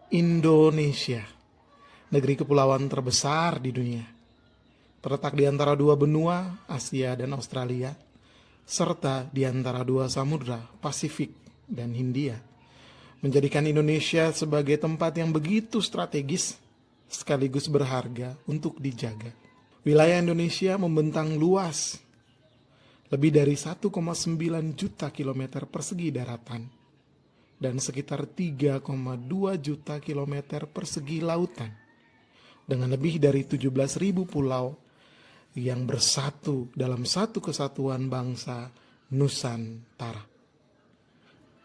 Indonesia, negeri kepulauan terbesar di dunia, terletak di antara dua benua, Asia dan Australia, serta di antara dua samudra, Pasifik dan Hindia, menjadikan Indonesia sebagai tempat yang begitu strategis sekaligus berharga untuk dijaga. Wilayah Indonesia membentang luas, lebih dari 1,9 juta kilometer persegi daratan, dan sekitar 3,2 juta kilometer persegi lautan, dengan lebih dari 17.000 pulau yang bersatu dalam satu kesatuan bangsa Nusantara.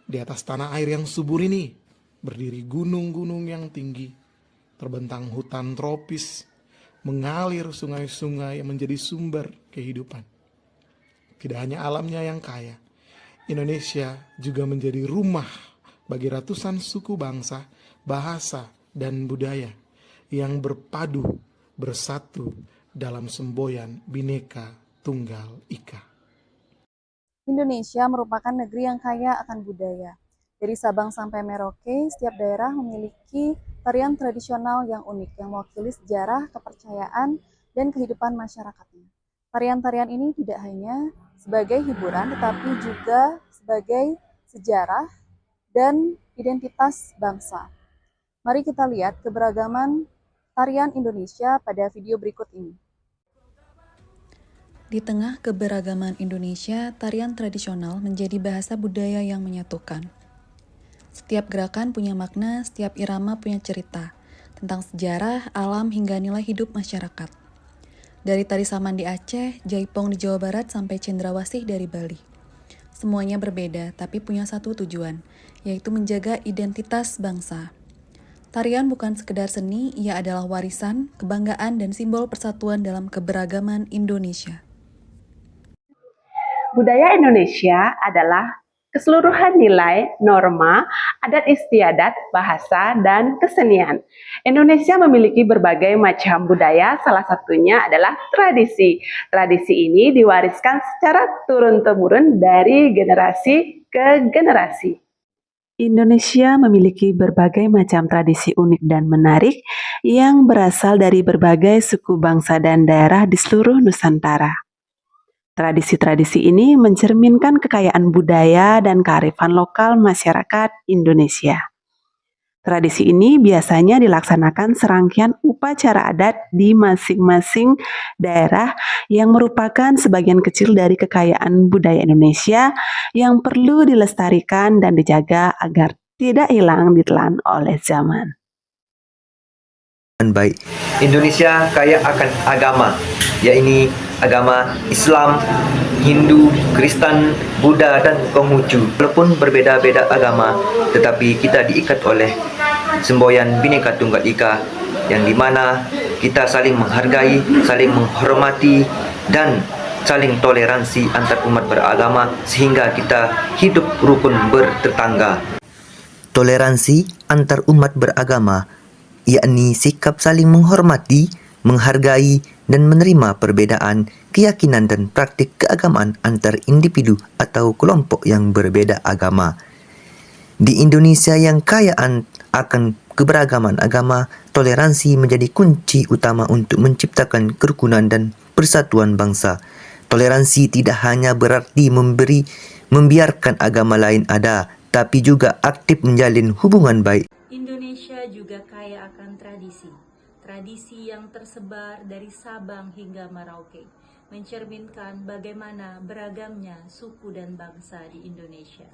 Di atas tanah air yang subur ini, berdiri gunung-gunung yang tinggi, terbentang hutan tropis, mengalir sungai-sungai yang menjadi sumber kehidupan. Tidak hanya alamnya yang kaya, Indonesia juga menjadi rumah bagi ratusan suku bangsa, bahasa, dan budaya yang berpadu, bersatu dalam semboyan Bhinneka Tunggal Ika. Indonesia merupakan negeri yang kaya akan budaya. Dari Sabang sampai Merauke, setiap daerah memiliki tarian tradisional yang unik yang mewakili sejarah, kepercayaan, dan kehidupan masyarakatnya. Tarian-tarian ini tidak hanya sebagai hiburan, tetapi juga sebagai sejarah dan identitas bangsa. Mari kita lihat keberagaman tarian Indonesia pada video berikut ini. Di tengah keberagaman Indonesia, tarian tradisional menjadi bahasa budaya yang menyatukan. Setiap gerakan punya makna, setiap irama punya cerita tentang sejarah, alam, hingga nilai hidup masyarakat. Dari tari saman di Aceh, jaipong di Jawa Barat, sampai cendrawasih dari Bali. Semuanya berbeda, tapi punya satu tujuan, yaitu menjaga identitas bangsa. Tarian bukan sekedar seni, ia adalah warisan, kebanggaan, dan simbol persatuan dalam keberagaman Indonesia. Budaya Indonesia adalah keseluruhan nilai, norma, adat istiadat, bahasa, dan kesenian. Indonesia memiliki berbagai macam budaya, salah satunya adalah tradisi. Tradisi ini diwariskan secara turun-temurun dari generasi ke generasi. Indonesia memiliki berbagai macam tradisi unik dan menarik yang berasal dari berbagai suku bangsa dan daerah di seluruh Nusantara. Tradisi-tradisi ini mencerminkan kekayaan budaya dan kearifan lokal masyarakat Indonesia. Tradisi ini biasanya dilaksanakan serangkaian upacara adat di masing-masing daerah yang merupakan sebagian kecil dari kekayaan budaya Indonesia yang perlu dilestarikan dan dijaga agar tidak hilang ditelan oleh zaman. Baik, Indonesia kaya akan agama, yakni agama Islam, Hindu, Kristen, Buddha, dan Konghucu. Walaupun berbeda-beda agama, tetapi kita diikat oleh semboyan Bhinneka Tunggal Ika, yang dimana kita saling menghargai, saling menghormati, dan saling toleransi antar umat beragama sehingga kita hidup rukun bertetangga. Toleransi antar umat beragama, yakni sikap saling menghormati, menghargai, dan menerima perbedaan keyakinan dan praktik keagamaan antar individu atau kelompok yang berbeda agama. Di Indonesia yang kaya akan keberagaman agama, toleransi menjadi kunci utama untuk menciptakan kerukunan dan persatuan bangsa. Toleransi tidak hanya berarti membiarkan agama lain ada, tapi juga aktif menjalin hubungan baik. Indonesia juga kaya akan tradisi. Tradisi yang tersebar dari Sabang hingga Merauke, mencerminkan bagaimana beragamnya suku dan bangsa di Indonesia.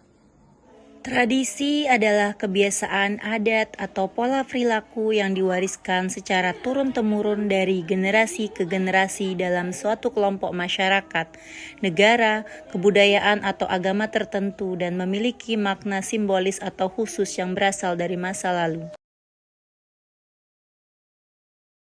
Tradisi adalah kebiasaan adat atau pola perilaku yang diwariskan secara turun-temurun dari generasi ke generasi dalam suatu kelompok masyarakat, negara, kebudayaan atau agama tertentu dan memiliki makna simbolis atau khusus yang berasal dari masa lalu.